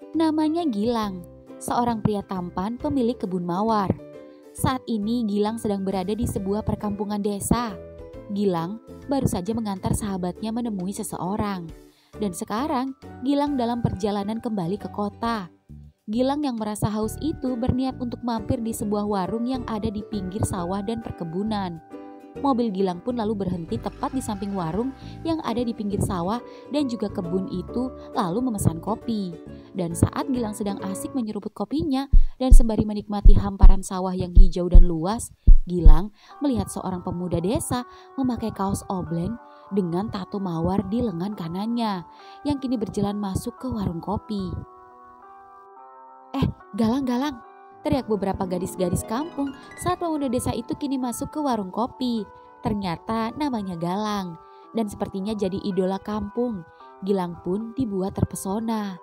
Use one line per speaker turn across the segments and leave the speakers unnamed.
Namanya Gilang, seorang pria tampan pemilik kebun mawar. Saat ini Gilang sedang berada di sebuah perkampungan desa. Gilang baru saja mengantar sahabatnya menemui seseorang. Dan sekarang Gilang dalam perjalanan kembali ke kota. Gilang yang merasa haus itu berniat untuk mampir di sebuah warung yang ada di pinggir sawah dan perkebunan. Mobil Gilang pun lalu berhenti tepat di samping warung yang ada di pinggir sawah dan juga kebun itu, lalu memesan kopi. Dan saat Gilang sedang asik menyeruput kopinya dan sembari menikmati hamparan sawah yang hijau dan luas, Gilang melihat seorang pemuda desa memakai kaos obleng dengan tato mawar di lengan kanannya yang kini berjalan masuk ke warung kopi. Galang, teriak beberapa gadis-gadis kampung saat pemuda desa itu kini masuk ke warung kopi. Ternyata namanya Galang dan sepertinya jadi idola kampung. Gilang pun dibuat terpesona.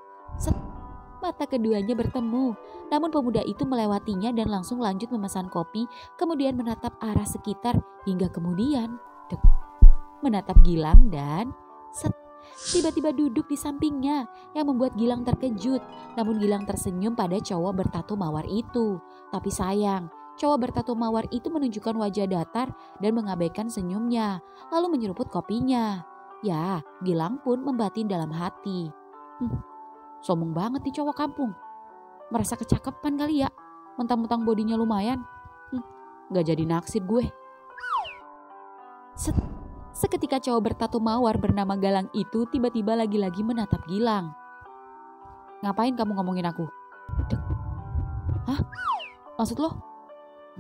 Mata keduanya bertemu, namun pemuda itu melewatinya dan langsung lanjut memesan kopi, kemudian menatap arah sekitar hingga kemudian menatap Gilang dan tiba-tiba duduk di sampingnya yang membuat Gilang terkejut. Namun Gilang tersenyum pada cowok bertato mawar itu. Tapi sayang, cowok bertato mawar itu menunjukkan wajah datar dan mengabaikan senyumnya, lalu menyeruput kopinya. Ya, Gilang pun membatin dalam hati. Sombong banget nih cowok kampung. Merasa kecakepan kali ya, mentang-mentang bodinya lumayan. Gak jadi naksir gue. Seketika cowok bertato mawar bernama Galang itu tiba-tiba lagi-lagi menatap Gilang. Ngapain kamu ngomongin aku? Hah? Maksud lo?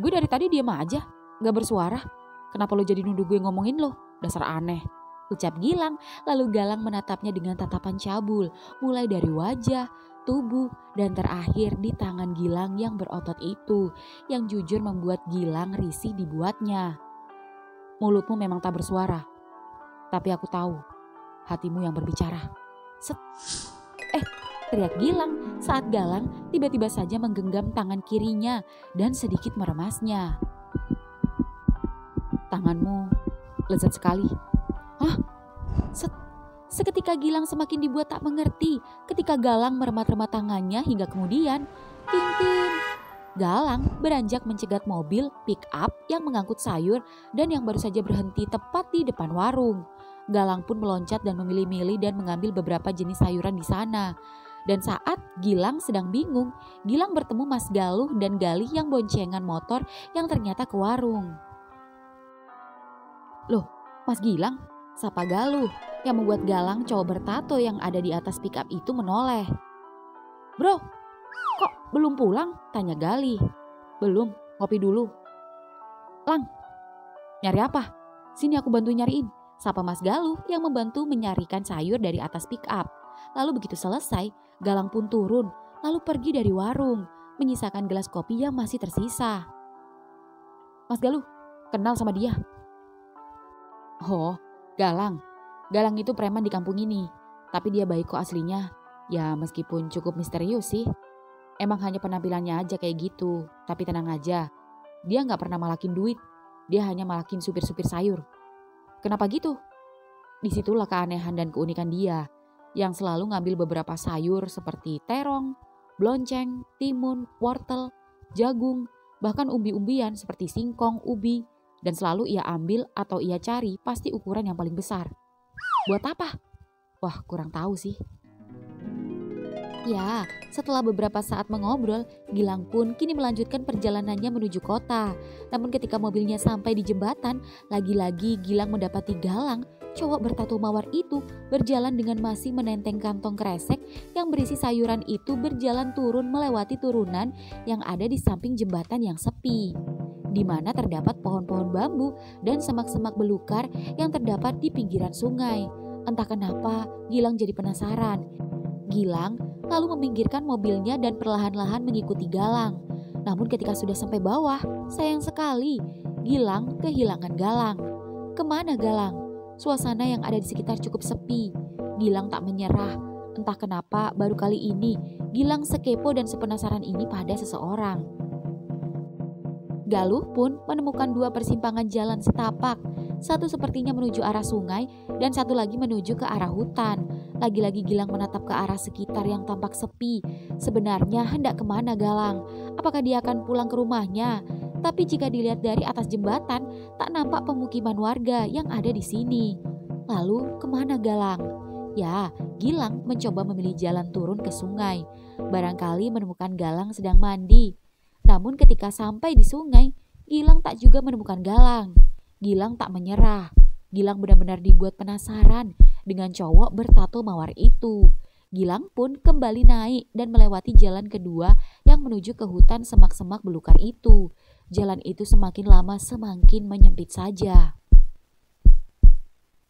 Gue dari tadi diam aja, gak bersuara. Kenapa lo jadi nuduh gue ngomongin lo? Dasar aneh, ucap Gilang. Lalu Galang menatapnya dengan tatapan cabul, mulai dari wajah, tubuh, dan terakhir di tangan Gilang yang berotot itu, yang jujur membuat Gilang risih dibuatnya. Mulutmu memang tak bersuara, tapi aku tahu hatimu yang berbicara. Teriak Gilang saat Galang tiba-tiba saja menggenggam tangan kirinya dan sedikit meremasnya. Tanganmu lezat sekali. Hah? Seketika Gilang semakin dibuat tak mengerti ketika Galang meremat-remat tangannya hingga kemudian ting-ting. Galang beranjak mencegat mobil pick up yang mengangkut sayur dan yang baru saja berhenti tepat di depan warung. Galang pun meloncat dan memilih-milih dan mengambil beberapa jenis sayuran di sana. Dan saat Gilang sedang bingung, Gilang bertemu Mas Galuh dan Galih yang boncengan motor yang ternyata ke warung. Loh, Mas Gilang, sapa Galuh yang membuat Galang cowok bertato yang ada di atas pick up itu menoleh. Bro, kok belum pulang? Tanya Galih. Belum, ngopi dulu. Lang, nyari apa? Sini aku bantu nyariin, sapa Mas Galuh yang membantu menyarikan sayur dari atas pick up. Lalu begitu selesai, Galang pun turun, lalu pergi dari warung, menyisakan gelas kopi yang masih tersisa. Mas Galuh, kenal sama dia? Oh, Galang. Galang itu preman di kampung ini, tapi dia baik kok aslinya. Ya meskipun cukup misterius sih. Emang hanya penampilannya aja kayak gitu, tapi tenang aja. Dia gak pernah malakin duit, dia hanya malakin supir-supir sayur. Kenapa gitu? Disitulah keanehan dan keunikan dia, yang selalu ngambil beberapa sayur seperti terong, blonceng, timun, wortel, jagung, bahkan umbi-umbian seperti singkong, ubi, dan selalu ia ambil atau ia cari pasti ukuran yang paling besar. Buat apa? Wah, kurang tahu sih. Ya, setelah beberapa saat mengobrol, Gilang pun kini melanjutkan perjalanannya menuju kota. Namun ketika mobilnya sampai di jembatan, lagi-lagi Gilang mendapati Galang, cowok bertato mawar itu, berjalan dengan masih menenteng kantong kresek yang berisi sayuran itu berjalan turun melewati turunan yang ada di samping jembatan yang sepi, di mana terdapat pohon-pohon bambu dan semak-semak belukar yang terdapat di pinggiran sungai. Entah kenapa, Gilang jadi penasaran. Gilang lalu meminggirkan mobilnya dan perlahan-lahan mengikuti Galang. Namun ketika sudah sampai bawah, sayang sekali, Gilang kehilangan Galang. Kemana Galang? Suasana yang ada di sekitar cukup sepi. Gilang tak menyerah. Entah kenapa baru kali ini Gilang sekepo dan sepenasaran ini pada seseorang. Galuh pun menemukan dua persimpangan jalan setapak. Satu sepertinya menuju arah sungai dan satu lagi menuju ke arah hutan. Lagi-lagi Gilang menatap ke arah sekitar yang tampak sepi. Sebenarnya hendak kemana Galang? Apakah dia akan pulang ke rumahnya? Tapi jika dilihat dari atas jembatan, tak nampak pemukiman warga yang ada di sini. Lalu kemana Galang? Ya, Gilang mencoba memilih jalan turun ke sungai. Barangkali menemukan Galang sedang mandi. Namun ketika sampai di sungai, Gilang tak juga menemukan Galang. Gilang tak menyerah. Gilang benar-benar dibuat penasaran dengan cowok bertato mawar itu. Gilang pun kembali naik dan melewati jalan kedua yang menuju ke hutan semak-semak belukar itu. Jalan itu semakin lama semakin menyempit saja.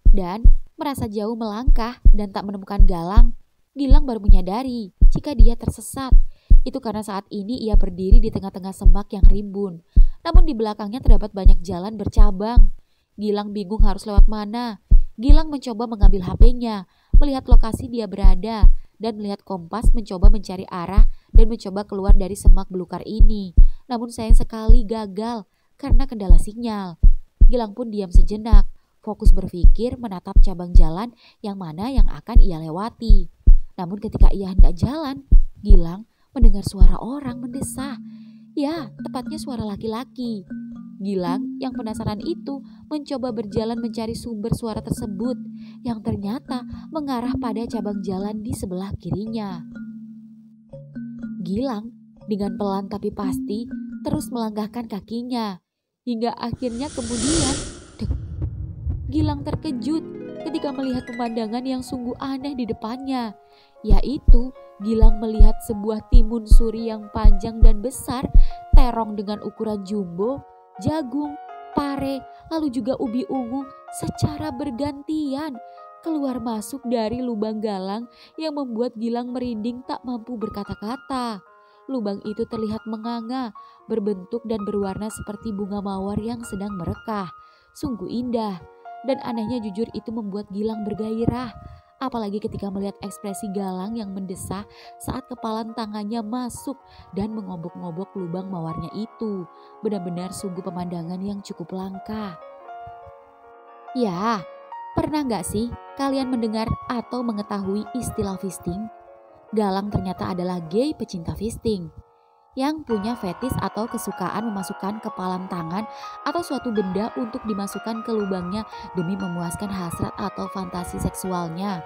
Dan merasa jauh melangkah dan tak menemukan Galang, Gilang baru menyadari jika dia tersesat. Itu karena saat ini ia berdiri di tengah-tengah semak yang rimbun. Namun di belakangnya terdapat banyak jalan bercabang. Gilang bingung harus lewat mana. Gilang mencoba mengambil HP-nya, melihat lokasi dia berada, dan melihat kompas mencoba mencari arah dan mencoba keluar dari semak belukar ini. Namun sayang sekali gagal karena kendala sinyal. Gilang pun diam sejenak, fokus berpikir menatap cabang jalan yang mana yang akan ia lewati. Namun ketika ia hendak jalan, Gilang mendengar suara orang mendesah. Ya, tepatnya suara laki-laki. Gilang yang penasaran itu mencoba berjalan mencari sumber suara tersebut yang ternyata mengarah pada cabang jalan di sebelah kirinya. Gilang dengan pelan tapi pasti terus melangkahkan kakinya hingga akhirnya kemudian Gilang terkejut ketika melihat pemandangan yang sungguh aneh di depannya, yaitu Gilang melihat sebuah timun suri yang panjang dan besar, terong dengan ukuran jumbo, jagung, pare, lalu juga ubi ungu secara bergantian keluar masuk dari lubang Galang yang membuat Gilang merinding tak mampu berkata-kata. Lubang itu terlihat menganga, berbentuk dan berwarna seperti bunga mawar yang sedang merekah. Sungguh indah. Dan anehnya jujur itu membuat Gilang bergairah. Apalagi ketika melihat ekspresi Galang yang mendesah saat kepalan tangannya masuk dan mengobok-ngobok lubang mawarnya itu. Benar-benar sungguh pemandangan yang cukup langka. Ya, pernah gak sih kalian mendengar atau mengetahui istilah fisting? Galang ternyata adalah gay pecinta fisting yang punya fetis atau kesukaan memasukkan kepalan tangan atau suatu benda untuk dimasukkan ke lubangnya demi memuaskan hasrat atau fantasi seksualnya.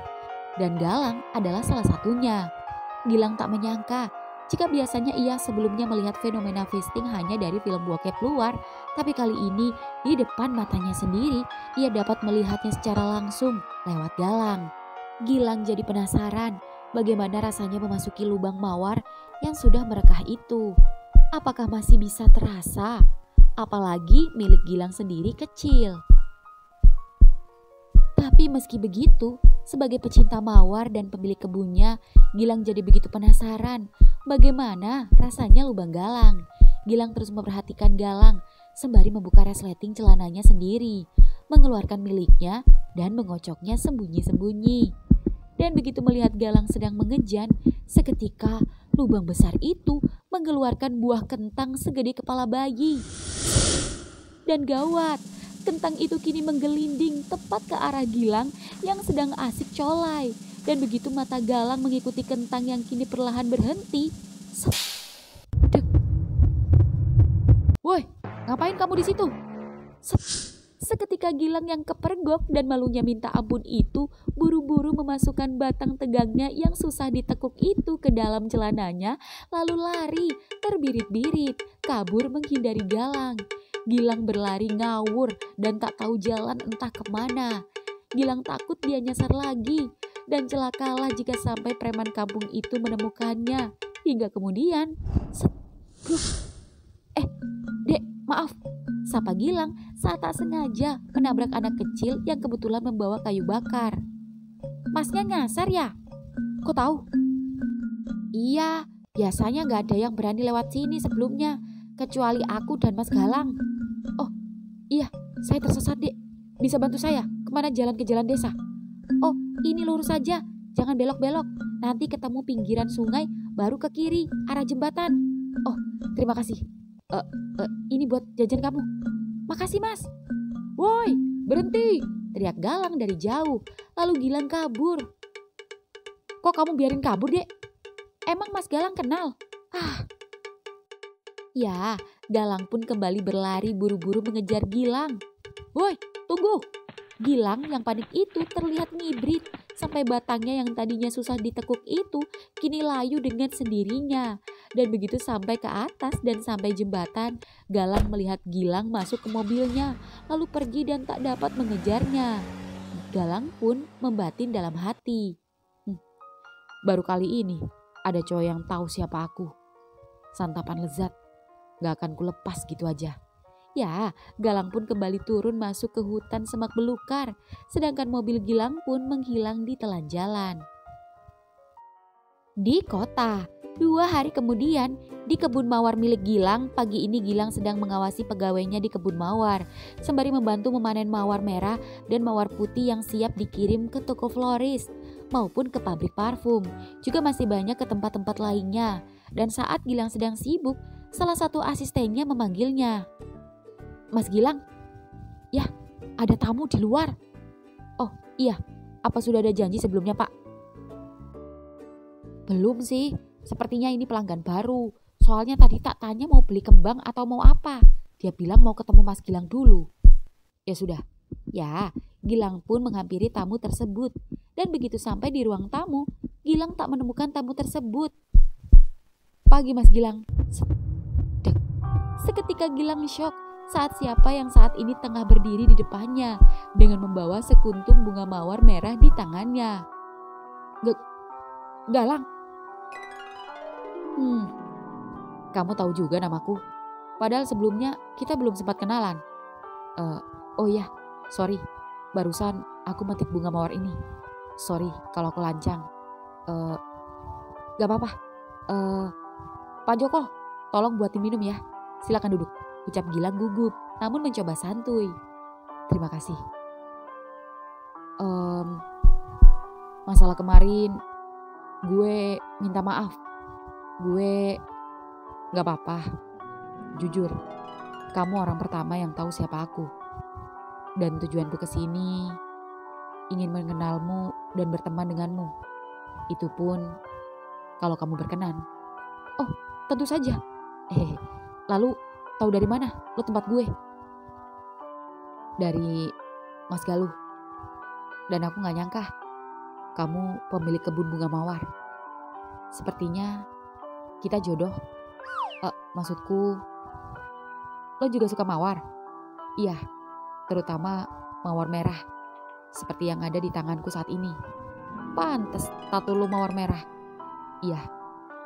Dan Galang adalah salah satunya. Gilang tak menyangka jika biasanya ia sebelumnya melihat fenomena fisting hanya dari film bokep luar, tapi kali ini di depan matanya sendiri ia dapat melihatnya secara langsung lewat Galang. Gilang jadi penasaran bagaimana rasanya memasuki lubang mawar yang sudah merekah itu. Apakah masih bisa terasa? Apalagi milik Gilang sendiri kecil. Tapi meski begitu, sebagai pecinta mawar dan pemilik kebunnya, Gilang jadi begitu penasaran bagaimana rasanya lubang Galang. Gilang terus memperhatikan Galang sembari membuka resleting celananya sendiri, mengeluarkan miliknya dan mengocoknya sembunyi-sembunyi. Dan begitu melihat Galang sedang mengejan, seketika lubang besar itu mengeluarkan buah kentang segede kepala bayi. Dan gawat, kentang itu kini menggelinding tepat ke arah Gilang yang sedang asik colai. Dan begitu mata Galang mengikuti kentang yang kini perlahan berhenti. Woi, ngapain kamu di situ? Seketika Gilang yang kepergok dan malunya minta ampun itu buru-buru memasukkan batang tegangnya yang susah ditekuk itu ke dalam celananya, lalu lari terbirit-birit kabur menghindari Galang. Gilang berlari ngawur dan tak tahu jalan entah kemana. Gilang takut dia nyasar lagi dan celakalah jika sampai preman kampung itu menemukannya. Hingga kemudian Dek, maaf, sapa Gilang saat tak sengaja menabrak anak kecil yang kebetulan membawa kayu bakar. Masnya nyasar ya? Kok tahu? Iya, biasanya gak ada yang berani lewat sini sebelumnya, kecuali aku dan Mas Galang. Oh, iya, saya tersesat dek. Bisa bantu saya kemana jalan ke jalan desa? Oh, ini lurus saja, jangan belok-belok. Nanti ketemu pinggiran sungai, baru ke kiri, arah jembatan. Oh, terima kasih. Ini buat jajan kamu." "Makasih Mas." "Woi, berhenti!" teriak Galang dari jauh. Lalu Gilang kabur. "Kok kamu biarin kabur, Dek? Emang Mas Galang kenal?" Ya, Galang pun kembali berlari buru-buru mengejar Gilang. "Woi, tunggu!" Gilang yang panik itu terlihat ngibrit sampai batangnya yang tadinya susah ditekuk itu kini layu dengan sendirinya. Dan begitu sampai ke atas dan sampai jembatan, Galang melihat Gilang masuk ke mobilnya lalu pergi dan tak dapat mengejarnya. Galang pun membatin dalam hati. Baru kali ini ada cowok yang tahu siapa aku. Santapan lezat, gak akan kulepas gitu aja. Ya, Galang pun kembali turun masuk ke hutan semak belukar, sedangkan mobil Gilang pun menghilang di telan jalan. Di kota, 2 hari kemudian, di kebun mawar milik Gilang, pagi ini Gilang sedang mengawasi pegawainya di kebun mawar, sembari membantu memanen mawar merah dan mawar putih yang siap dikirim ke toko floris, maupun ke pabrik parfum, juga masih banyak ke tempat-tempat lainnya. Dan saat Gilang sedang sibuk, salah satu asistennya memanggilnya. "Mas Gilang, ya ada tamu di luar." "Oh iya, apa sudah ada janji sebelumnya Pak?" "Belum sih, sepertinya ini pelanggan baru. Soalnya tadi tak tanya mau beli kembang atau mau apa. Dia bilang mau ketemu Mas Gilang dulu." "Ya sudah." Ya, Gilang pun menghampiri tamu tersebut. Dan begitu sampai di ruang tamu, Gilang tak menemukan tamu tersebut. "Pagi Mas Gilang." Seketika Gilang syok saat siapa yang saat ini tengah berdiri di depannya dengan membawa sekuntum bunga mawar merah di tangannya. "Galang. Kamu tahu juga namaku. Padahal sebelumnya kita belum sempat kenalan." Oh iya, sorry. Barusan aku metik bunga mawar ini. Sorry kalau aku lancang. Gak apa-apa. Pak Joko, tolong buatin minum ya. Silakan duduk," ucap Gilang gugup, namun mencoba santuy. "Terima kasih. Masalah kemarin, gue minta maaf. Gue gak apa-apa. Jujur, kamu orang pertama yang tahu siapa aku. Dan tujuanku kesini ingin mengenalmu dan berteman denganmu. Itu pun kalau kamu berkenan." "Oh, tentu saja. Lalu tahu dari mana lo tempat gue?" "Dari Mas Galuh. Dan aku gak nyangka kamu pemilik kebun bunga mawar. Sepertinya kita jodoh." Maksudku, lo juga suka mawar?" "Iya, terutama mawar merah. Seperti yang ada di tanganku saat ini." "Pantes tato lo mawar merah." "Iya."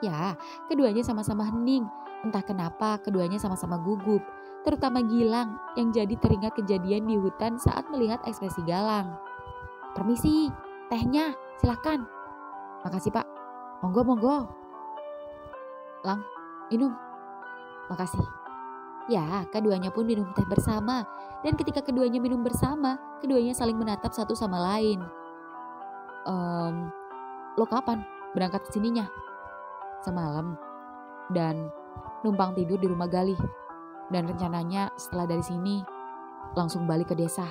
Ya, keduanya sama-sama hening. Entah kenapa keduanya sama-sama gugup. Terutama Gilang yang jadi teringat kejadian di hutan saat melihat ekspresi Galang. "Permisi, tehnya, silakan." "Makasih Pak. Monggo. Lang, minum." "Makasih." Ya, keduanya pun minum teh bersama. Dan ketika keduanya minum bersama, keduanya saling menatap satu sama lain. Lo kapan berangkat ke sininya?" "Semalam. Dan numpang tidur di rumah Galih. Dan rencananya setelah dari sini langsung balik ke desa.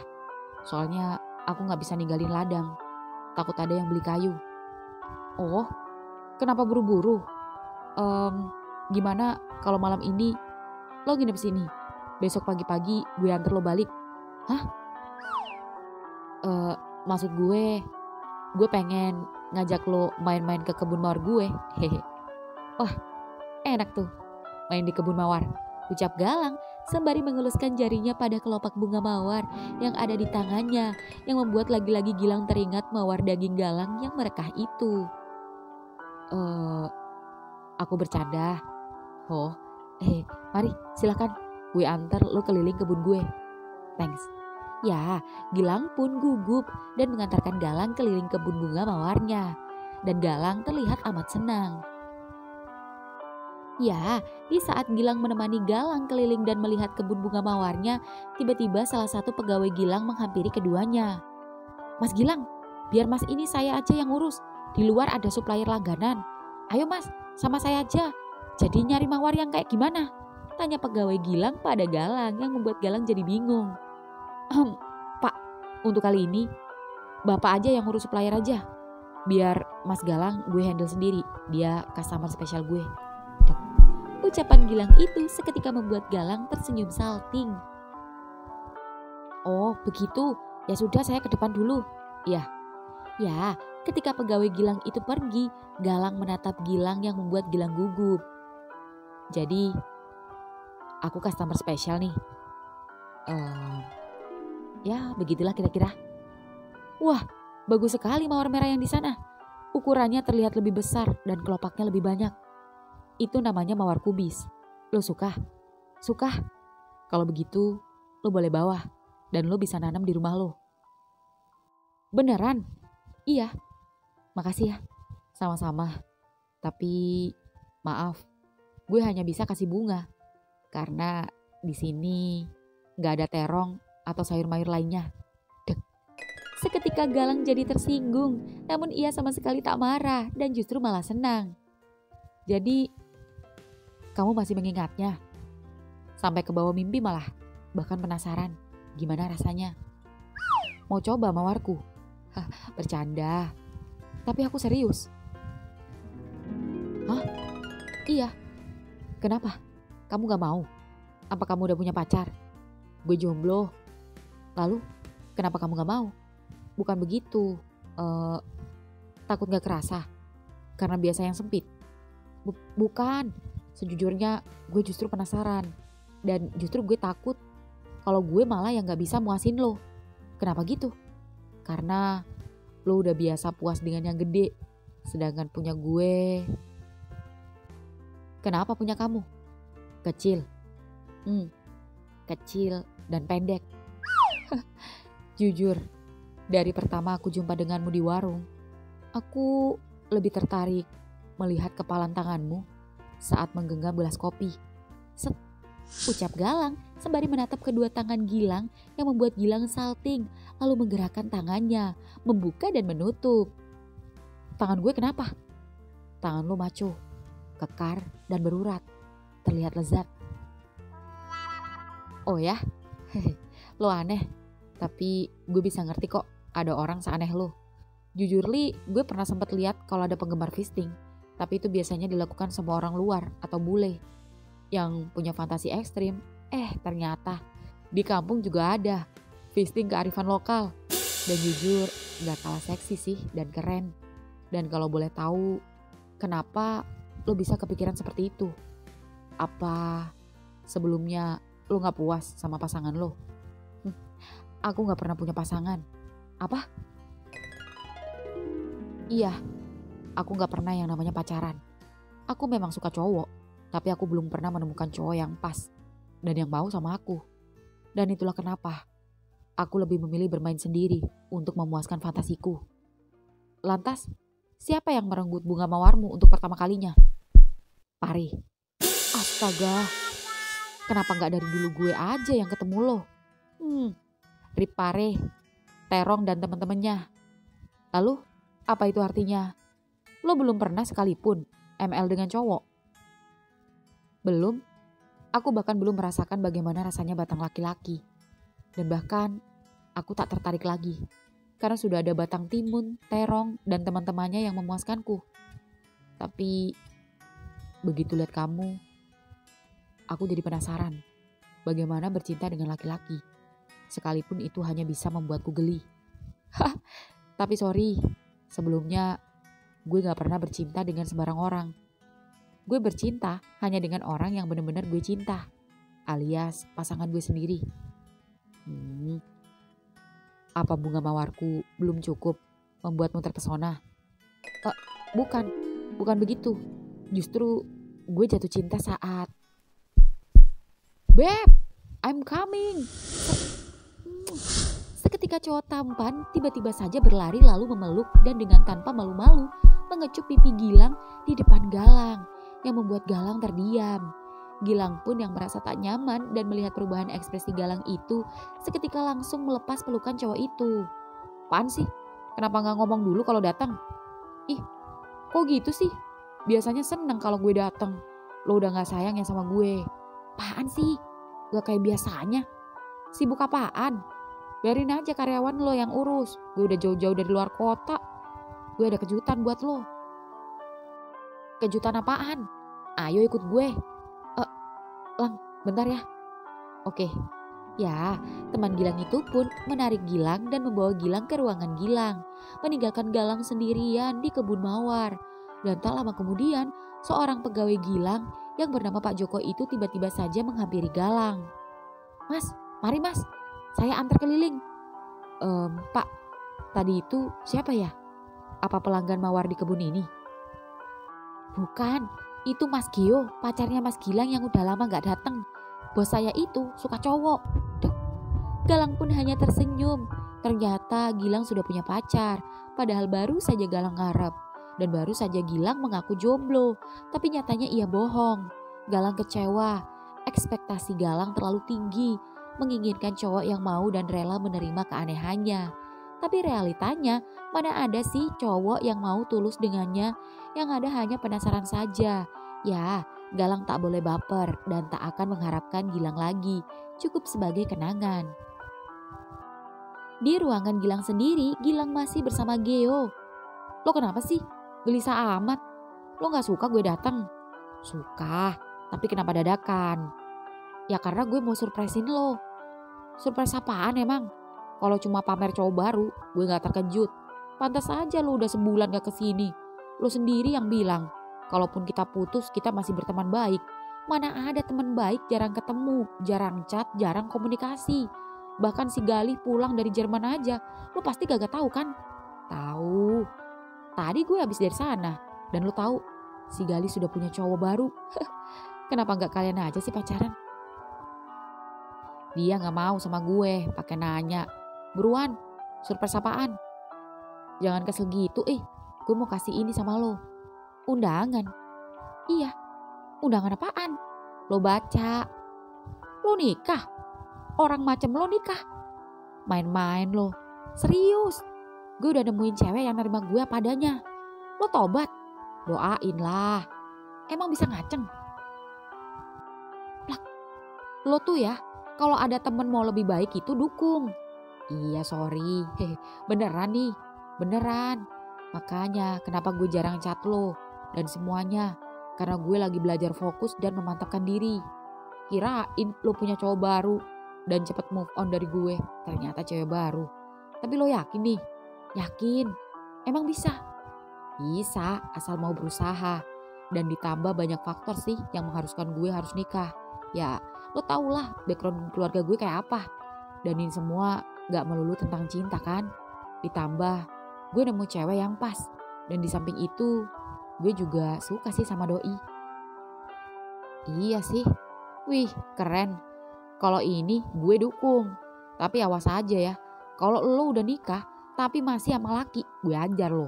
Soalnya aku gak bisa ninggalin ladang. Takut ada yang beli kayu." "Oh, kenapa buru-buru? Gimana kalau malam ini lo nginep sini? Besok pagi-pagi gue antar lo balik." "Hah? Maksud gue pengen ngajak lo main-main ke kebun mawar gue." "Wah, enak tuh main di kebun mawar," ucap Galang sembari mengeluskan jarinya pada kelopak bunga mawar yang ada di tangannya, yang membuat lagi-lagi Gilang teringat mawar daging Galang yang merekah itu. Aku bercanda." "Oh, mari silakan, gue antar lo keliling kebun gue." "Thanks." Ya, Gilang pun gugup dan mengantarkan Galang keliling kebun bunga mawarnya. Dan Galang terlihat amat senang. Ya, di saat Gilang menemani Galang keliling dan melihat kebun bunga mawarnya, tiba-tiba salah satu pegawai Gilang menghampiri keduanya. "Mas Gilang, biar mas ini saya aja yang ngurus. Di luar ada supplier langganan. Ayo mas, sama saya aja. Jadi nyari mawar yang kayak gimana?" Tanya pegawai Gilang pada Galang yang membuat Galang jadi bingung. Pak, untuk kali ini Bapak aja yang ngurus supplier aja. Biar Mas Galang gue handle sendiri. Dia customer spesial gue. Dek. Ucapan Gilang itu seketika membuat Galang tersenyum salting. Oh begitu, ya sudah saya ke depan dulu. Ya, ketika pegawai Gilang itu pergi, Galang menatap Gilang yang membuat Gilang gugup. Jadi, aku customer spesial nih. Ya begitulah kira-kira. Wah, bagus sekali mawar merah yang di sana. Ukurannya terlihat lebih besar dan kelopaknya lebih banyak. Itu namanya mawar kubis. Lo suka? Suka? Kalau begitu, lo boleh bawa. Dan lo bisa nanam di rumah lo. Beneran? Iya. Makasih ya. Sama-sama. Tapi maaf, gue hanya bisa kasih bunga. Karena di sini gak ada terong atau sayur mayur lainnya. Dek. Seketika Galang jadi tersinggung. Namun ia sama sekali tak marah dan justru malah senang. Jadi, kamu masih mengingatnya? Sampai ke bawah mimpi malah. Bahkan penasaran. Gimana rasanya? Mau coba mawarku? Bercanda. Tapi aku serius. Hah? Iya. Kenapa? Kamu gak mau? Apa kamu udah punya pacar? Gue jomblo. Lalu, kenapa kamu gak mau? Bukan begitu. Takut gak kerasa? Karena biasa yang sempit? Bukan. Sejujurnya gue justru penasaran. Dan justru gue takut kalau gue malah yang gak bisa muasin lo. Kenapa gitu? Karena lo udah biasa puas dengan yang gede. Sedangkan punya gue... Kenapa punya kamu? Kecil. Kecil dan pendek. Jujur, dari pertama aku jumpa denganmu di warung, aku lebih tertarik melihat kepalan tanganmu saat menggenggam gelas kopi. Set, ucap Galang sembari menatap kedua tangan Gilang yang membuat Gilang salting, lalu menggerakkan tangannya, membuka dan menutup. Tangan gue kenapa? Tangan lo maco, kekar dan berurat, terlihat lezat. Oh ya? Lo aneh, tapi gue bisa ngerti kok ada orang seaneh lo. Jujur Li, gue pernah sempat lihat kalau ada penggemar fisting, tapi itu biasanya dilakukan semua orang luar atau bule yang punya fantasi ekstrim. Ternyata di kampung juga ada fisting kearifan lokal. Dan jujur gak kalah seksi sih dan keren. Dan kalau boleh tahu, kenapa lo bisa kepikiran seperti itu? Apa sebelumnya lo gak puas sama pasangan lo? Aku gak pernah punya pasangan. Apa? Iya, aku gak pernah yang namanya pacaran. Aku memang suka cowok, tapi aku belum pernah menemukan cowok yang pas dan yang mau sama aku. Dan itulah kenapa aku lebih memilih bermain sendiri untuk memuaskan fantasiku. Lantas, siapa yang merenggut bunga mawarmu untuk pertama kalinya? Pare. Astaga, kenapa gak dari dulu gue aja yang ketemu lo? Rip Pare, Terong dan teman-temannya. Lalu, apa itu artinya? Lo belum pernah sekalipun ML dengan cowok? Belum. Aku bahkan belum merasakan bagaimana rasanya batang laki-laki. Dan bahkan aku tak tertarik lagi. Karena sudah ada batang timun, terong, dan teman-temannya yang memuaskanku. Tapi begitu lihat kamu, aku jadi penasaran. Bagaimana bercinta dengan laki-laki. Sekalipun itu hanya bisa membuatku geli. Tapi sorry, sebelumnya gue gak pernah bercinta dengan sembarang orang. Gue bercinta hanya dengan orang yang benar-benar gue cinta, alias pasangan gue sendiri. Apa bunga mawarku belum cukup membuatmu terpesona? Bukan begitu. Justru gue jatuh cinta saat... Beb, I'm coming. Seketika cowok tampan tiba-tiba saja berlari lalu memeluk dan dengan tanpa malu-malu mengecup pipi Gilang di depan Galang. Yang membuat Galang terdiam. Gilang pun yang merasa tak nyaman dan melihat perubahan ekspresi Galang itu seketika langsung melepas pelukan cowok itu. Apaan sih? Kenapa gak ngomong dulu kalau datang? Ih, kok gitu sih? Biasanya seneng kalau gue datang. Lo udah gak sayang ya sama gue. Apaan sih? Gak kayak biasanya. Sibuk apaan? Biarin aja karyawan lo yang urus. Gue udah jauh-jauh dari luar kota. Gue ada kejutan buat lo. Kejutan apaan? Ayo ikut gue. Lang, bentar ya. Oke. Ya, teman Gilang itu pun menarik Gilang dan membawa Gilang ke ruangan Gilang, meninggalkan Galang sendirian di kebun mawar. Dan tak lama kemudian, seorang pegawai Gilang yang bernama Pak Joko itu tiba-tiba saja menghampiri Galang. Mas, mari mas, saya antar keliling. Pak, tadi itu siapa ya? Apa pelanggan mawar di kebun ini? Bukan, itu Mas Gio, pacarnya Mas Gilang yang udah lama gak datang. Bos saya itu suka cowok. Galang pun hanya tersenyum. Ternyata Gilang sudah punya pacar. Padahal baru saja Galang ngarep. Dan baru saja Gilang mengaku jomblo. Tapi nyatanya ia bohong. Galang kecewa. Ekspektasi Galang terlalu tinggi. Menginginkan cowok yang mau dan rela menerima keanehannya. Tapi realitanya mana ada sih cowok yang mau tulus dengannya. Yang ada hanya penasaran saja. Ya, Galang tak boleh baper dan tak akan mengharapkan Gilang lagi. Cukup sebagai kenangan. Di ruangan Gilang sendiri, Gilang masih bersama Geo. Lo kenapa sih? Gelisah amat. Lo gak suka gue datang? Suka, tapi kenapa dadakan? Ya karena gue mau surprisein lo. Surprise apaan emang? Kalau cuma pamer cowok baru, gue gak terkejut. Pantas aja lo udah sebulan gak kesini. Lo sendiri yang bilang, kalaupun kita putus, kita masih berteman baik. Mana ada teman baik jarang ketemu, jarang chat, jarang komunikasi. Bahkan si Galih pulang dari Jerman aja, lo pasti gak tahu kan? Tahu. Tadi gue habis dari sana, dan lo tahu si Galih sudah punya cowok baru. Kenapa gak kalian aja sih pacaran? Dia gak mau sama gue, pakai nanya. Buruan, surprise apaan? Jangan kesel gitu, gue mau kasih ini sama lo. Undangan? Iya, undangan apaan? Lo baca. Lo nikah? Orang macam lo nikah? Main-main lo. Serius? Gue udah nemuin cewek yang nerima gue apa adanya. Lo tobat? Doain lah. Emang bisa ngaceng? Plak. Lo tuh ya, kalau ada temen mau lebih baik itu dukung. Iya sorry. Beneran nih. Beneran. Makanya kenapa gue jarang chat lo. Dan semuanya. Karena gue lagi belajar fokus dan memantapkan diri. Kirain lo punya cowok baru. Dan cepet move on dari gue. Ternyata cewek baru. Tapi lo yakin nih? Yakin? Emang bisa? Bisa, asal mau berusaha. Dan ditambah banyak faktor sih yang mengharuskan gue harus nikah. Ya, lo tau lah background keluarga gue kayak apa. Dan ini semua gak melulu tentang cinta kan. Ditambah gue nemu cewek yang pas. Dan di samping itu gue juga suka sih sama doi. Iya sih. Wih, keren. Kalau ini gue dukung. Tapi awas aja ya. Kalau lo udah nikah tapi masih sama laki, gue ajar lo.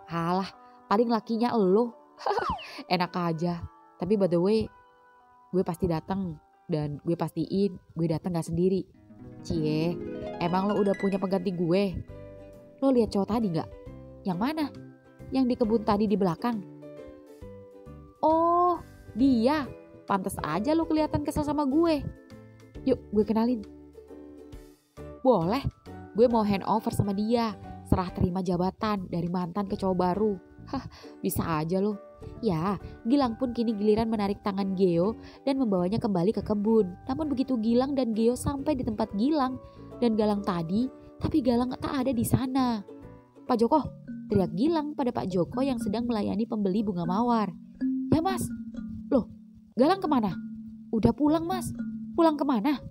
Halah, paling lakinya lo. Enak aja. Tapi by the way, gue pasti datang. Dan gue pastiin gue datang gak sendiri. Cie, emang lo udah punya pengganti gue? Lo lihat cowok tadi gak? Yang mana? Yang di kebun tadi di belakang. Oh, dia. Pantes aja lo kelihatan kesel sama gue. Yuk, gue kenalin. Boleh, gue mau handover sama dia. Serah terima jabatan dari mantan ke cowok baru. Bisa aja lo. Ya, Gilang pun kini giliran menarik tangan Geo dan membawanya kembali ke kebun. Namun begitu Gilang dan Geo sampai di tempat Gilang dan Galang tadi, tapi Galang tak ada di sana. Pak Joko, teriak Gilang pada Pak Joko yang sedang melayani pembeli bunga mawar. Ya mas. Loh, Galang kemana? Udah pulang mas. Pulang kemana?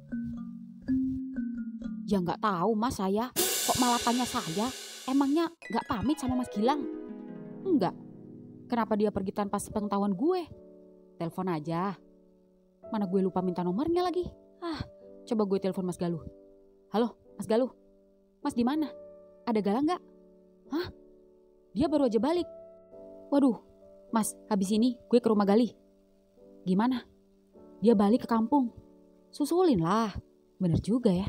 Ya gak tahu mas saya. Kok malah tanya saya? Emangnya gak pamit sama mas Gilang? Enggak. Kenapa dia pergi tanpa sepengetahuan gue? Telepon aja. Mana gue lupa minta nomornya lagi. Coba gue telepon Mas Galuh. Halo Mas Galuh. Mas di mana? Ada Galang gak? Hah? Dia baru aja balik. Waduh. Mas, habis ini gue ke rumah Galih. Gimana? Dia balik ke kampung. Susulin lah. Bener juga ya.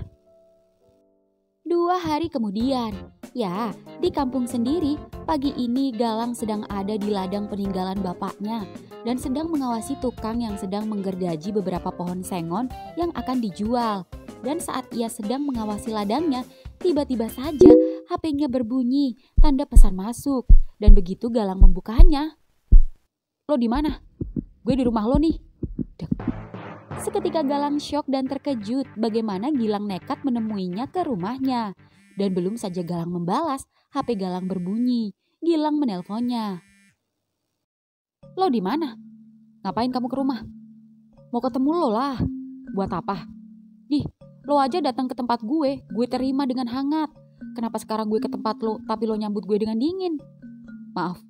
2 hari kemudian, ya, di kampung sendiri, pagi ini Galang sedang ada di ladang peninggalan bapaknya dan sedang mengawasi tukang yang sedang menggergaji beberapa pohon sengon yang akan dijual. Dan saat ia sedang mengawasi ladangnya, tiba-tiba saja HP-nya berbunyi, tanda pesan masuk. Dan begitu Galang membukanya. "Lo di mana?" "Gue di rumah lo nih." Dek. Seketika Galang syok dan terkejut bagaimana Gilang nekat menemuinya ke rumahnya. Dan belum saja Galang membalas, HP Galang berbunyi. Gilang menelponnya. "Lo di mana? Ngapain kamu ke rumah?" "Mau ketemu lo lah." "Buat apa?" "Dih, lo aja datang ke tempat gue terima dengan hangat. Kenapa sekarang gue ke tempat lo tapi lo nyambut gue dengan dingin?" "Maaf,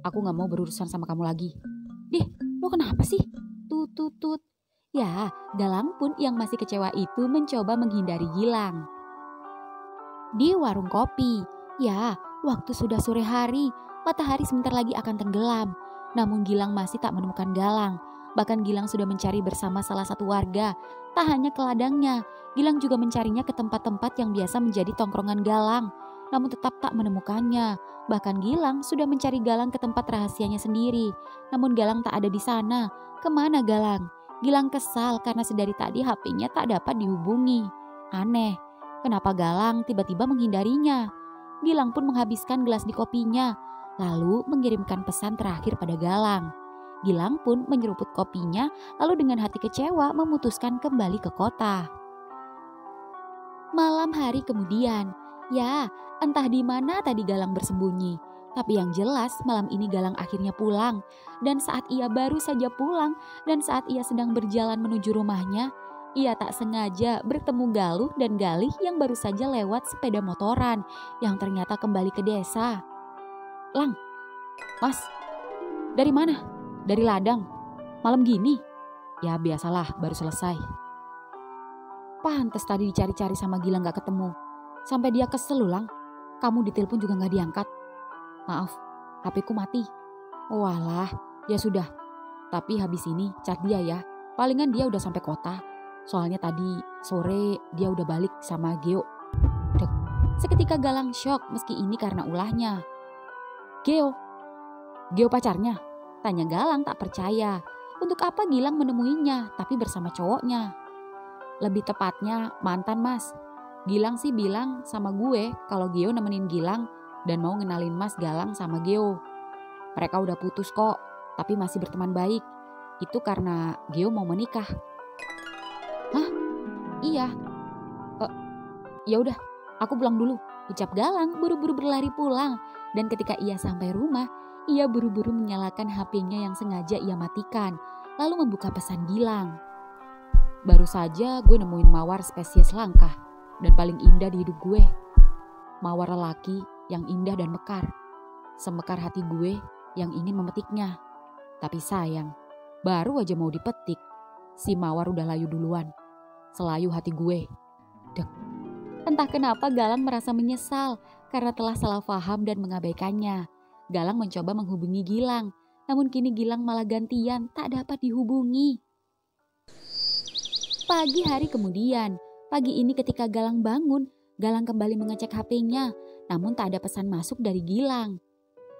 aku gak mau berurusan sama kamu lagi." "Dih, lo kenapa sih?" Tut. Ya, Galang pun yang masih kecewa itu mencoba menghindari Gilang. Di warung kopi, ya, waktu sudah sore hari, matahari sebentar lagi akan tenggelam. Namun Gilang masih tak menemukan Galang. Bahkan Gilang sudah mencari bersama salah satu warga. Tak hanya ke ladangnya, Gilang juga mencarinya ke tempat-tempat yang biasa menjadi tongkrongan Galang. Namun tetap tak menemukannya. Bahkan Gilang sudah mencari Galang ke tempat rahasianya sendiri. Namun Galang tak ada di sana. Kemana Galang? Gilang kesal karena sedari tadi HP-nya tak dapat dihubungi. Aneh, kenapa Galang tiba-tiba menghindarinya? Gilang pun menghabiskan gelas di kopinya, lalu mengirimkan pesan terakhir pada Galang. Gilang pun menyeruput kopinya, lalu dengan hati kecewa memutuskan kembali ke kota. Malam hari kemudian, ya, entah di mana tadi Galang bersembunyi. Tapi yang jelas malam ini Galang akhirnya pulang. Dan saat ia baru saja pulang dan saat ia sedang berjalan menuju rumahnya, ia tak sengaja bertemu Galuh dan Galih yang baru saja lewat sepeda motoran yang ternyata kembali ke desa. "Lang, Mas, dari mana?" "Dari ladang. Malam gini?" "Ya biasalah, baru selesai." Pantes tadi dicari-cari sama Gilang gak ketemu. Sampai dia kesel loh, Lang. Kamu ditelepon juga gak diangkat. "Maaf, HP-ku mati." "Walah, ya sudah. Tapi habis ini cat dia ya. Palingan dia udah sampai kota. Soalnya tadi sore dia udah balik sama Geo." Dek. Seketika Galang syok meski ini karena ulahnya. "Geo pacarnya?" Tanya Galang tak percaya. Untuk apa Gilang menemuinya tapi bersama cowoknya? "Lebih tepatnya mantan, Mas. Gilang sih bilang sama gue kalau Geo nemenin Gilang dan mau ngenalin Mas Galang sama Geo. Mereka udah putus kok, tapi masih berteman baik. Itu karena Geo mau menikah." "Hah? Iya. Ya udah, aku pulang dulu." Ucap Galang buru-buru berlari pulang. Dan ketika ia sampai rumah, ia buru-buru menyalakan HP-nya yang sengaja ia matikan. Lalu membuka pesan Gilang. "Baru saja gue nemuin mawar spesies langka dan paling indah di hidup gue. Mawar lelaki yang indah dan mekar. Semekar hati gue yang ingin memetiknya. Tapi sayang, baru aja mau dipetik, si mawar udah layu duluan. Selayu hati gue." Dek. Entah kenapa Galang merasa menyesal karena telah salah paham dan mengabaikannya. Galang mencoba menghubungi Gilang, namun kini Gilang malah gantian tak dapat dihubungi. Pagi hari kemudian, pagi ini ketika Galang bangun, Galang kembali mengecek HP-nya, namun tak ada pesan masuk dari Gilang.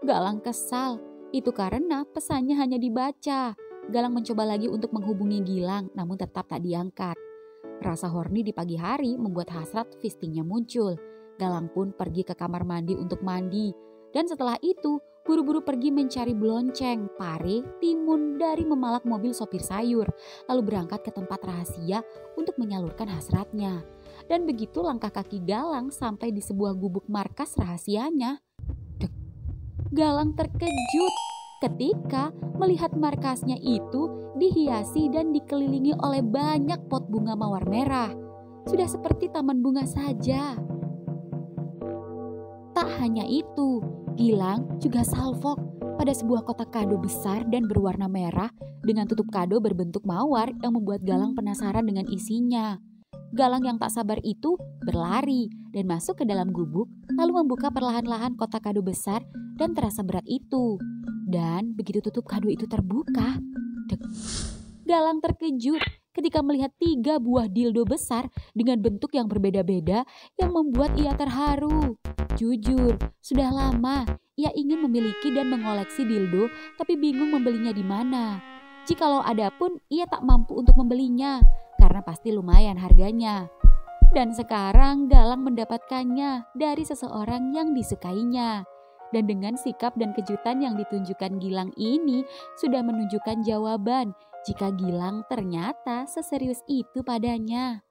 Galang kesal, itu karena pesannya hanya dibaca. Galang mencoba lagi untuk menghubungi Gilang, namun tetap tak diangkat. Rasa horny di pagi hari membuat hasrat fistingnya muncul. Galang pun pergi ke kamar mandi untuk mandi. Dan setelah itu, buru-buru pergi mencari belonceng, pare, timun dari memalak mobil sopir sayur. Lalu berangkat ke tempat rahasia untuk menyalurkan hasratnya. Dan begitu langkah kaki Galang sampai di sebuah gubuk markas rahasianya. Galang terkejut ketika melihat markasnya itu dihiasi dan dikelilingi oleh banyak pot bunga mawar merah. Sudah seperti taman bunga saja. Tak hanya itu, Gilang juga salvok pada sebuah kotak kado besar dan berwarna merah dengan tutup kado berbentuk mawar yang membuat Galang penasaran dengan isinya. Galang yang tak sabar itu berlari dan masuk ke dalam gubuk lalu membuka perlahan-lahan kotak kado besar dan terasa berat itu. Dan begitu tutup kado itu terbuka, Galang terkejut ketika melihat 3 buah dildo besar dengan bentuk yang berbeda-beda yang membuat ia terharu. Jujur, sudah lama ia ingin memiliki dan mengoleksi dildo tapi bingung membelinya di mana. Jikalau ada pun ia tak mampu untuk membelinya karena pasti lumayan harganya. Dan sekarang Galang mendapatkannya dari seseorang yang disukainya. Dan dengan sikap dan kejutan yang ditunjukkan Gilang ini sudah menunjukkan jawaban jika Gilang ternyata seserius itu padanya.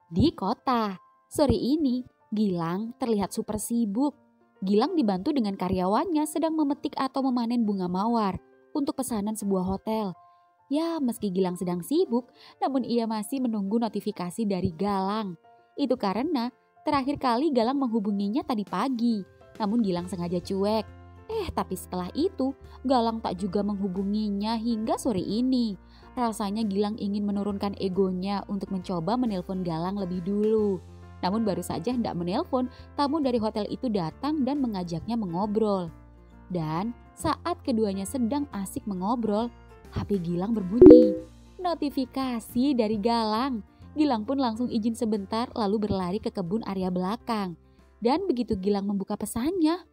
Di kota, sore ini Gilang terlihat super sibuk. Gilang dibantu dengan karyawannya sedang memetik atau memanen bunga mawar untuk pesanan sebuah hotel. Ya, meski Gilang sedang sibuk, namun ia masih menunggu notifikasi dari Galang. Itu karena terakhir kali Galang menghubunginya tadi pagi, namun Gilang sengaja cuek. Tapi setelah itu Galang tak juga menghubunginya hingga sore ini. Rasanya Gilang ingin menurunkan egonya untuk mencoba menelpon Galang lebih dulu. Namun baru saja hendak menelpon, tamu dari hotel itu datang dan mengajaknya mengobrol. Dan saat keduanya sedang asik mengobrol, HP Gilang berbunyi. Notifikasi dari Galang. Gilang pun langsung izin sebentar lalu berlari ke kebun area belakang. Dan begitu Gilang membuka pesannya,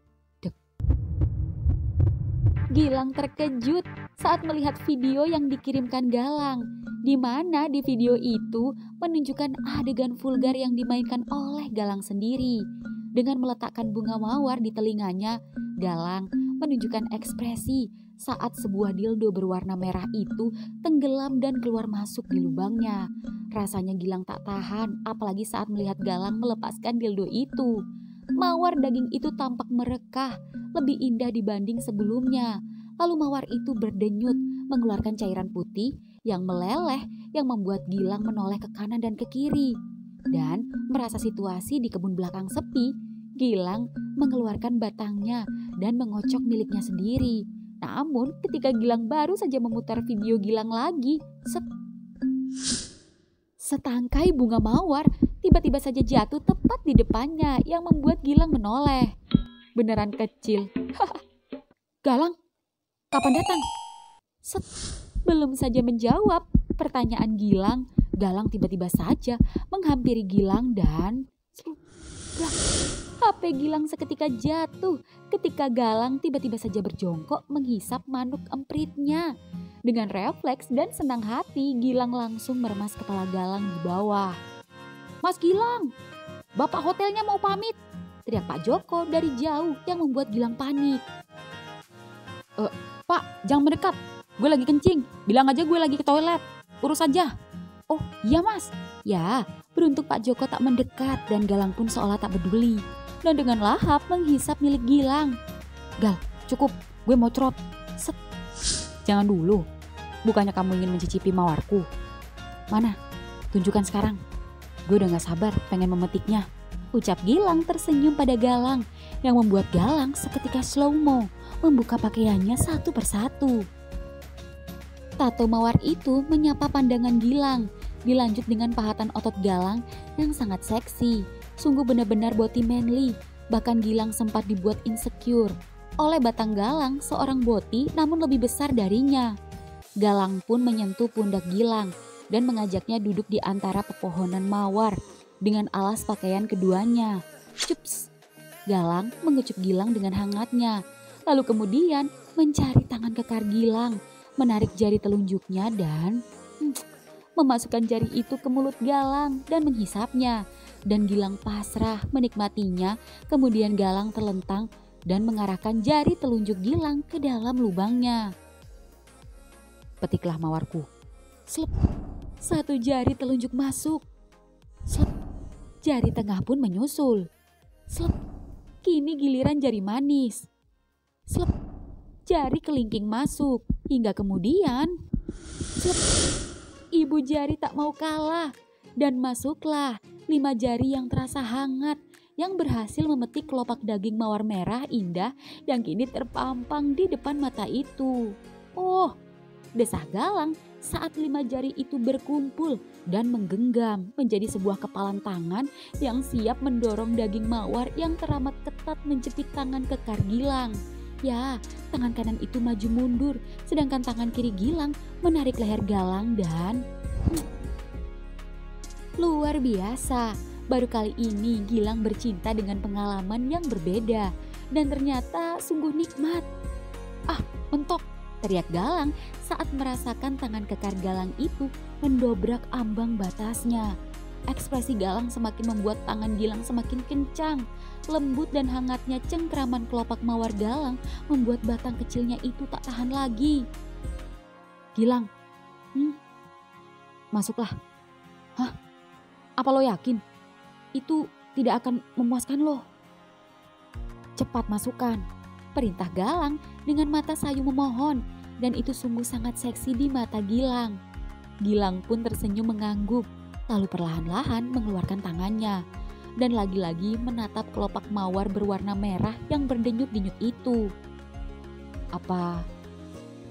Gilang terkejut saat melihat video yang dikirimkan Galang. Di mana di video itu menunjukkan adegan vulgar yang dimainkan oleh Galang sendiri. Dengan meletakkan bunga mawar di telinganya, Galang menunjukkan ekspresi saat sebuah dildo berwarna merah itu tenggelam dan keluar masuk di lubangnya. Rasanya Gilang tak tahan, apalagi saat melihat Galang melepaskan dildo itu. Mawar daging itu tampak merekah, lebih indah dibanding sebelumnya. Lalu mawar itu berdenyut, mengeluarkan cairan putih yang meleleh yang membuat Gilang menoleh ke kanan dan ke kiri. Dan merasa situasi di kebun belakang sepi, Gilang mengeluarkan batangnya dan mengocok miliknya sendiri. Namun ketika Gilang baru saja memutar video Gilang lagi, setangkai bunga mawar tiba-tiba saja jatuh tepat di depannya yang membuat Gilang menoleh. Beneran kecil. Galang, kapan datang? Belum saja menjawab pertanyaan Gilang, Galang tiba-tiba saja menghampiri Gilang dan HP Gilang seketika jatuh ketika Galang tiba-tiba saja berjongkok menghisap manuk empritnya. Dengan refleks dan senang hati, Gilang langsung meremas kepala Galang di bawah. Mas Gilang, Bapak hotelnya mau pamit, teriak Pak Joko dari jauh yang membuat Gilang panik. Pak, jangan mendekat, gue lagi kencing, bilang aja gue lagi ke toilet, urus aja. Oh iya mas. Ya, beruntung Pak Joko tak mendekat dan Galang pun seolah tak peduli. Dan dengan lahap menghisap milik Gilang. Gal, cukup, gue mau cerot. Jangan dulu, bukannya kamu ingin mencicipi mawarku. Mana? Tunjukkan sekarang. Gue udah gak sabar pengen memetiknya. Ucap Gilang tersenyum pada Galang yang membuat Galang seketika slow-mo membuka pakaiannya satu persatu. Tato mawar itu menyapa pandangan Gilang, dilanjut dengan pahatan otot Galang yang sangat seksi. Sungguh benar-benar boti manly, bahkan Gilang sempat dibuat insecure oleh batang Galang, seorang boti namun lebih besar darinya. Galang pun menyentuh pundak Gilang dan mengajaknya duduk di antara pepohonan mawar dengan alas pakaian keduanya. Cups! Galang mengecup Gilang dengan hangatnya, lalu kemudian mencari tangan kekar Gilang, menarik jari telunjuknya dan memasukkan jari itu ke mulut Galang dan menghisapnya. Dan Gilang pasrah menikmatinya. Kemudian Galang terlentang dan mengarahkan jari telunjuk Gilang ke dalam lubangnya. Petiklah mawarku. Slep. Satu jari telunjuk masuk. Slep. Jari tengah pun menyusul. Slep. Kini giliran jari manis. Slep. Jari kelingking masuk. Hingga kemudian slep. Ibu jari tak mau kalah. Dan masuklah 5 jari yang terasa hangat yang berhasil memetik kelopak daging mawar merah indah yang kini terpampang di depan mata itu. Oh, desah Galang saat 5 jari itu berkumpul dan menggenggam menjadi sebuah kepalan tangan yang siap mendorong daging mawar yang teramat ketat menjepit tangan kekar Gilang. Ya, tangan kanan itu maju mundur, sedangkan tangan kiri Gilang menarik leher Galang dan... Luar biasa, baru kali ini Gilang bercinta dengan pengalaman yang berbeda. Dan ternyata sungguh nikmat. Ah, mentok, teriak Galang saat merasakan tangan kekar Galang itu mendobrak ambang batasnya. Ekspresi Galang semakin membuat tangan Gilang semakin kencang. Lembut dan hangatnya cengkraman kelopak mawar Galang membuat batang kecilnya itu tak tahan lagi. Gilang, masuklah. Hah? Apa lo yakin? Itu tidak akan memuaskan lo. Cepat masukkan, perintah Galang dengan mata sayu memohon, dan itu sungguh sangat seksi di mata Gilang. Gilang pun tersenyum mengangguk, lalu perlahan-lahan mengeluarkan tangannya, dan lagi-lagi menatap kelopak mawar berwarna merah yang berdenyut-denyut itu. Apa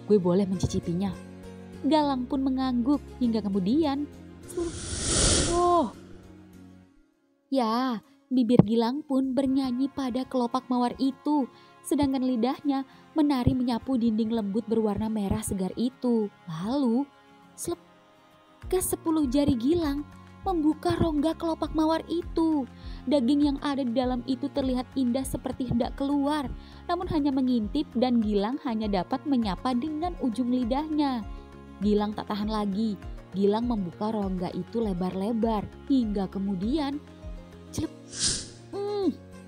gue boleh mencicipinya? Galang pun mengangguk hingga kemudian, oh. Ya, bibir Gilang pun bernyanyi pada kelopak mawar itu, sedangkan lidahnya menari menyapu dinding lembut berwarna merah segar itu. Lalu, slep, ke 10 jari Gilang membuka rongga kelopak mawar itu. Daging yang ada di dalam itu terlihat indah seperti hendak keluar, namun hanya mengintip dan Gilang hanya dapat menyapa dengan ujung lidahnya. Gilang tak tahan lagi. Gilang membuka rongga itu lebar-lebar hingga kemudian celep.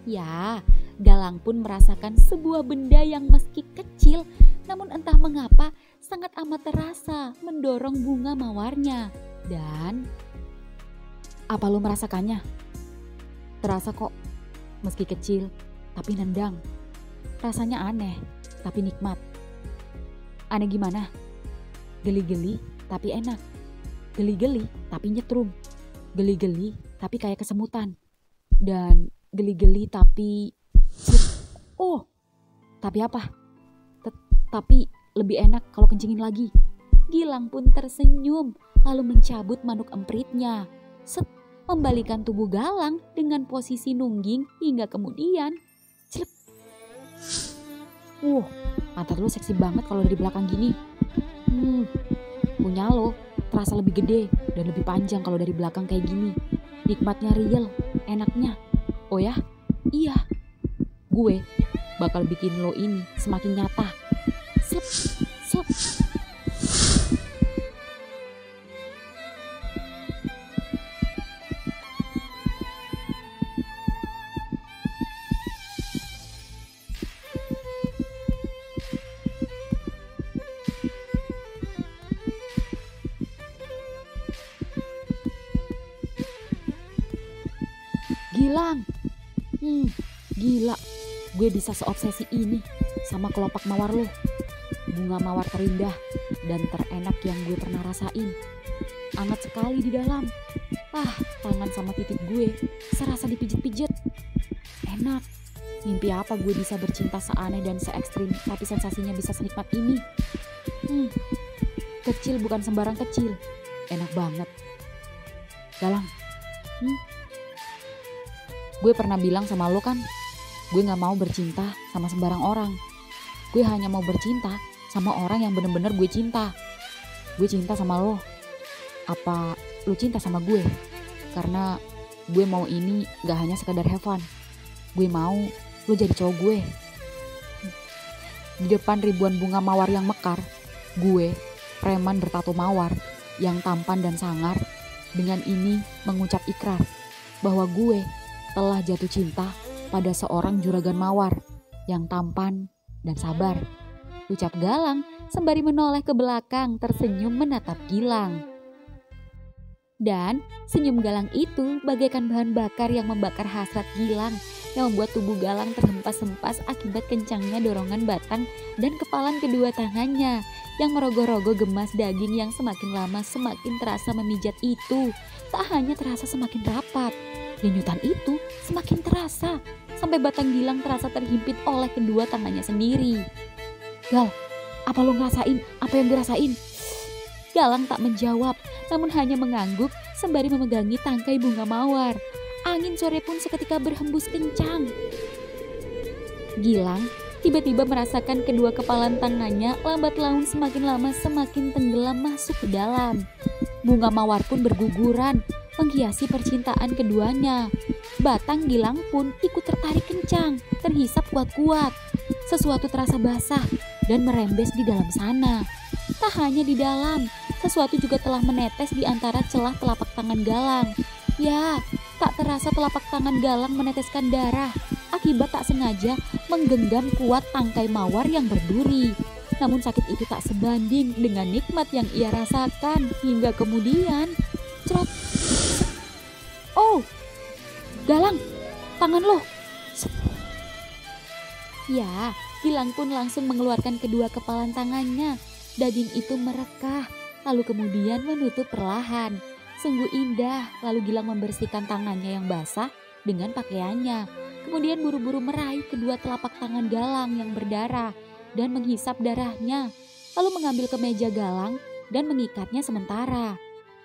Ya, Galang pun merasakan sebuah benda yang meski kecil namun entah mengapa sangat amat terasa mendorong bunga mawarnya. Dan apa lo merasakannya? Terasa kok, meski kecil tapi nendang. Rasanya aneh tapi nikmat. Aneh gimana? Geli-geli tapi enak. Geli-geli tapi nyetrum. Geli-geli tapi kayak kesemutan. Dan geli-geli tapi... Oh, tapi apa? Tapi lebih enak kalau kencingin lagi. Gilang pun tersenyum lalu mencabut manuk empritnya. Membalikan tubuh Galang dengan posisi nungging hingga kemudian... pantat lo seksi banget kalau dari belakang gini. Punya lo terasa lebih gede dan lebih panjang kalau dari belakang kayak gini. Nikmatnya real, enaknya. Oh ya? Iya. Gue bakal bikin lo ini semakin nyata. Slep, slep. Gilang, gila, gue bisa seobsesi ini sama kelopak mawar lo. Bunga mawar terindah dan terenak yang gue pernah rasain. Anget sekali di dalam. Tangan sama titik gue serasa dipijit-pijit. Enak, mimpi apa gue bisa bercinta seaneh dan se-ekstrim tapi sensasinya bisa senikmat ini. Kecil bukan sembarang kecil, enak banget. Galang, gue pernah bilang sama lo kan, gue gak mau bercinta sama sembarang orang. Gue hanya mau bercinta sama orang yang bener-bener gue cinta. Gue cinta sama lo. Apa lo cinta sama gue? Karena gue mau ini gak hanya sekadar have fun. Gue mau lo jadi cowok gue. Di depan ribuan bunga mawar yang mekar, gue, preman bertato mawar, yang tampan dan sangar, dengan ini mengucap ikrar bahwa gue telah jatuh cinta pada seorang juragan mawar yang tampan dan sabar. Ucap Galang sembari menoleh ke belakang tersenyum menatap Gilang. Dan senyum Galang itu bagaikan bahan bakar yang membakar hasrat Gilang, yang membuat tubuh Galang terhempas-hempas akibat kencangnya dorongan batang dan kepalan kedua tangannya yang merogoh-rogoh gemas daging yang semakin lama semakin terasa memijat itu. Tak hanya terasa semakin rapat, denyutan itu semakin terasa sampai batang Gilang terasa terhimpit oleh kedua tangannya sendiri. Gal, apa lo ngerasain apa yang gue rasain? Galang tak menjawab, namun hanya mengangguk sembari memegangi tangkai bunga mawar. Angin sore pun seketika berhembus kencang. Gilang tiba-tiba merasakan kedua kepalan tangannya lambat laun semakin lama semakin tenggelam masuk ke dalam. Bunga mawar pun berguguran, menghiasi percintaan keduanya. Batang Gilang pun ikut tertarik kencang, terhisap kuat-kuat. Sesuatu terasa basah dan merembes di dalam sana. Tak hanya di dalam, sesuatu juga telah menetes di antara celah telapak tangan Galang. Ya, tak terasa telapak tangan Galang meneteskan darah akibat tak sengaja menggenggam kuat tangkai mawar yang berduri. Namun sakit itu tak sebanding dengan nikmat yang ia rasakan hingga kemudian. Cerot. Oh, Galang, tangan lo. Ya, Gilang pun langsung mengeluarkan kedua kepalan tangannya. Daging itu merekah, lalu kemudian menutup perlahan. Sungguh indah, lalu Gilang membersihkan tangannya yang basah dengan pakaiannya. Kemudian buru-buru meraih kedua telapak tangan Galang yang berdarah dan menghisap darahnya. Lalu mengambil kemeja Galang dan mengikatnya sementara.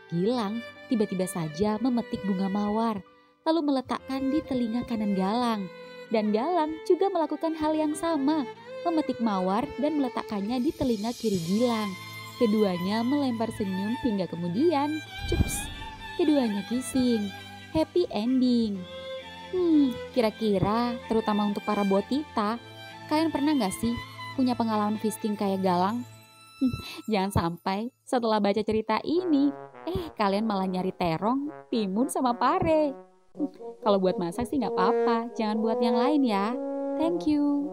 Gilang tiba-tiba saja memetik bunga mawar, lalu meletakkan di telinga kanan Galang. Dan Galang juga melakukan hal yang sama, memetik mawar dan meletakkannya di telinga kiri Gilang. Keduanya melempar senyum hingga kemudian, cups, keduanya kissing. Happy ending. Kira-kira terutama untuk para botita, kalian pernah gak sih punya pengalaman fisting kayak Galang? Jangan sampai setelah baca cerita ini, kalian malah nyari terong, timun sama pare. Kalau buat masak sih gak apa-apa, jangan buat yang lain ya. Thank you.